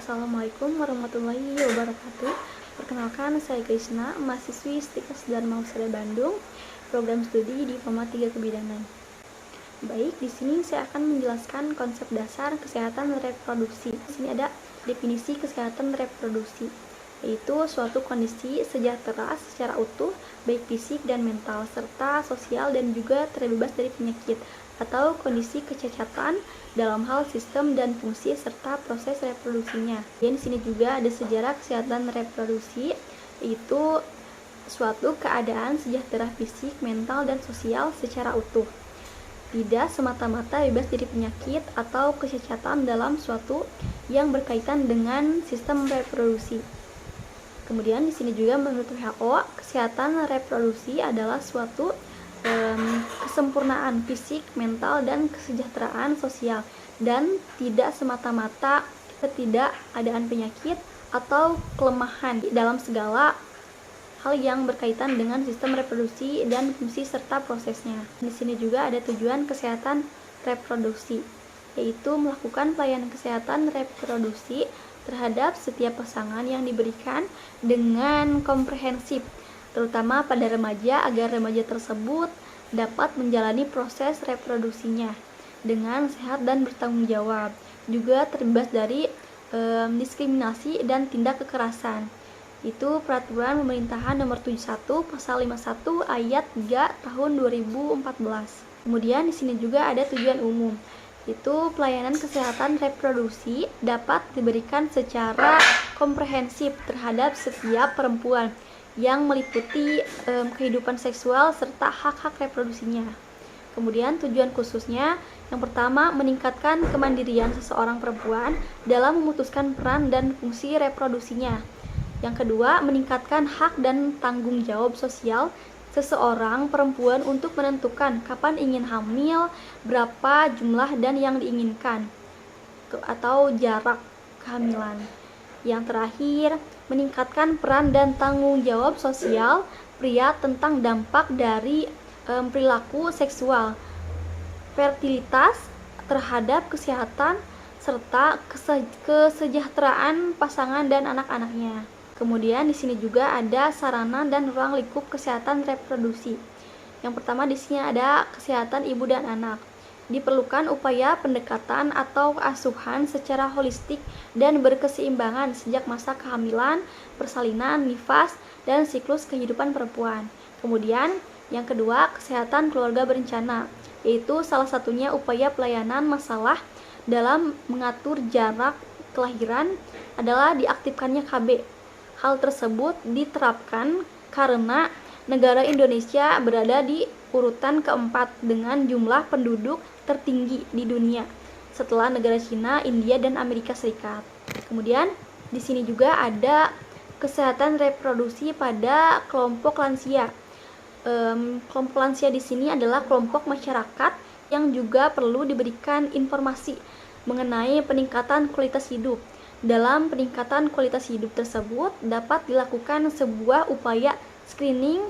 Assalamualaikum warahmatullahi wabarakatuh. Perkenalkan, saya Krisna, mahasiswi Stikes Dharma Husada Bandung, program studi Diploma 3 Kebidanan. Baik, di sini saya akan menjelaskan konsep dasar kesehatan reproduksi. Di sini ada definisi kesehatan reproduksi, yaitu suatu kondisi sejahtera secara utuh, baik fisik dan mental, serta sosial dan juga terbebas dari penyakit atau kondisi kecacatan dalam hal sistem dan fungsi serta proses reproduksinya. Dan di sini juga ada sejarah kesehatan reproduksi, yaitu suatu keadaan sejahtera fisik, mental, dan sosial secara utuh, tidak semata-mata bebas dari penyakit atau kecacatan dalam suatu yang berkaitan dengan sistem reproduksi. Kemudian di sini juga menurut WHO, kesehatan reproduksi adalah suatu kesempurnaan fisik, mental, dan kesejahteraan sosial, dan tidak semata-mata ketidakadaan penyakit atau kelemahan dalam segala hal yang berkaitan dengan sistem reproduksi dan fungsi serta prosesnya. Di sini juga ada tujuan kesehatan reproduksi, yaitu melakukan pelayanan kesehatan reproduksi terhadap setiap pasangan yang diberikan dengan komprehensif, terutama pada remaja, agar remaja tersebut dapat menjalani proses reproduksinya dengan sehat dan bertanggung jawab, juga terbebas dari diskriminasi dan tindak kekerasan. Itu peraturan pemerintahan nomor 71 pasal 51 ayat 3 tahun 2014. Kemudian di sini juga ada tujuan umum, itu pelayanan kesehatan reproduksi dapat diberikan secara komprehensif terhadap setiap perempuan yang meliputi kehidupan seksual serta hak-hak reproduksinya. Kemudian tujuan khususnya, yang pertama, meningkatkan kemandirian seseorang perempuan dalam memutuskan peran dan fungsi reproduksinya. Yang kedua, meningkatkan hak dan tanggung jawab sosial seseorang perempuan untuk menentukan kapan ingin hamil, berapa jumlah dan yang diinginkan, atau jarak kehamilan. Yang terakhir, meningkatkan peran dan tanggung jawab sosial pria tentang dampak dari perilaku seksual, fertilitas terhadap kesehatan, serta kesejahteraan pasangan dan anak-anaknya. Kemudian di sini juga ada sarana dan ruang lingkup kesehatan reproduksi. Yang pertama di sini ada kesehatan ibu dan anak. Diperlukan upaya pendekatan atau asuhan secara holistik dan berkeseimbangan sejak masa kehamilan, persalinan, nifas, dan siklus kehidupan perempuan. Kemudian yang kedua, kesehatan keluarga berencana, yaitu salah satunya upaya pelayanan masalah dalam mengatur jarak kelahiran adalah diaktifkannya KB. Hal tersebut diterapkan karena negara Indonesia berada di urutan keempat dengan jumlah penduduk tertinggi di dunia setelah negara Cina, India, dan Amerika Serikat. Kemudian di sini juga ada kesehatan reproduksi pada kelompok lansia. Kelompok lansia di sini adalah kelompok masyarakat yang juga perlu diberikan informasi mengenai peningkatan kualitas hidup. Dalam peningkatan kualitas hidup tersebut dapat dilakukan sebuah upaya screening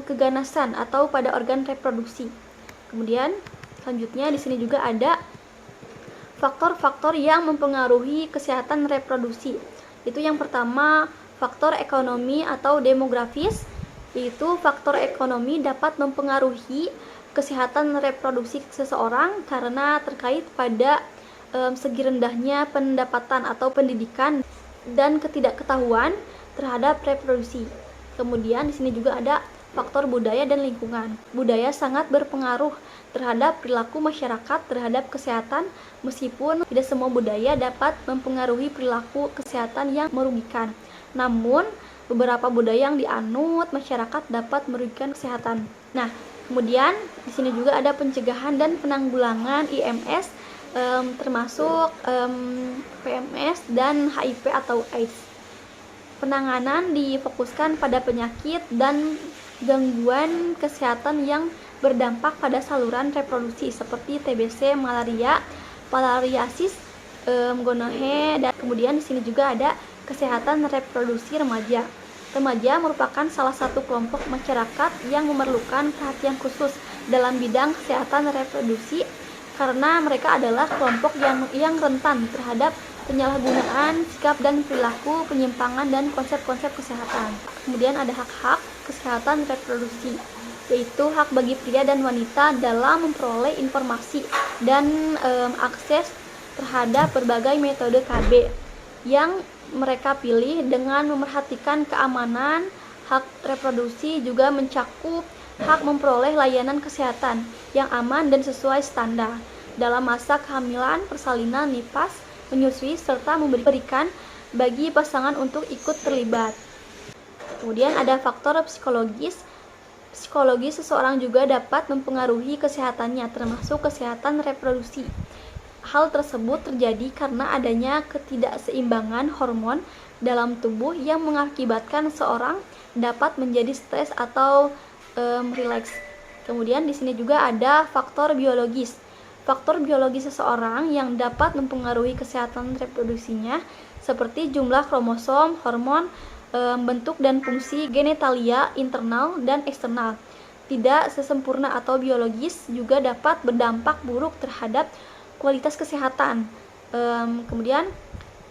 keganasan atau pada organ reproduksi. Kemudian selanjutnya di sini juga ada faktor-faktor yang mempengaruhi kesehatan reproduksi. Itu yang pertama, faktor ekonomi atau demografis, yaitu faktor ekonomi dapat mempengaruhi kesehatan reproduksi seseorang karena terkait pada segi rendahnya pendapatan atau pendidikan dan ketidaktahuan terhadap reproduksi. Kemudian di sini juga ada faktor budaya dan lingkungan. Budaya sangat berpengaruh terhadap perilaku masyarakat terhadap kesehatan, meskipun tidak semua budaya dapat mempengaruhi perilaku kesehatan yang merugikan. Namun, beberapa budaya yang dianut masyarakat dapat merugikan kesehatan. Nah, kemudian di sini juga ada pencegahan dan penanggulangan IMS, termasuk PMS dan HIV atau AIDS. Penanganan difokuskan pada penyakit dan gangguan kesehatan yang berdampak pada saluran reproduksi seperti TBC, malaria, filariasis, gonorrhea, dan kemudian di sini juga ada kesehatan reproduksi remaja. Remaja merupakan salah satu kelompok masyarakat yang memerlukan perhatian khusus dalam bidang kesehatan reproduksi karena mereka adalah kelompok yang rentan terhadap penyalahgunaan sikap dan perilaku, penyimpangan, dan konsep-konsep kesehatan. Kemudian ada hak-hak kesehatan reproduksi, yaitu hak bagi pria dan wanita dalam memperoleh informasi dan akses terhadap berbagai metode KB yang mereka pilih dengan memerhatikan keamanan. Hak reproduksi juga mencakup hak memperoleh layanan kesehatan yang aman dan sesuai standar dalam masa kehamilan, persalinan, nifas, menyusui, serta memberikan bagi pasangan untuk ikut terlibat. Kemudian ada faktor psikologis. Psikologi seseorang juga dapat mempengaruhi kesehatannya, termasuk kesehatan reproduksi. Hal tersebut terjadi karena adanya ketidakseimbangan hormon dalam tubuh yang mengakibatkan seorang dapat menjadi stres atau rileks. Kemudian di sini juga ada faktor biologis. Faktor biologis seseorang yang dapat mempengaruhi kesehatan reproduksinya seperti jumlah kromosom, hormon, bentuk dan fungsi genitalia internal dan eksternal. Tidak sesempurna atau biologis juga dapat berdampak buruk terhadap kualitas kesehatan. Kemudian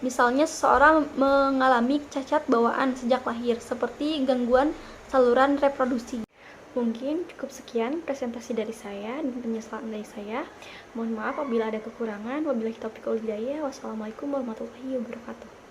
misalnya seseorang mengalami cacat bawaan sejak lahir seperti gangguan saluran reproduksi. Mungkin cukup sekian presentasi dari saya dan penjelasan dari saya. Mohon maaf apabila ada kekurangan. Wabillahi taufiq wal hidayah. Wassalamualaikum warahmatullahi wabarakatuh.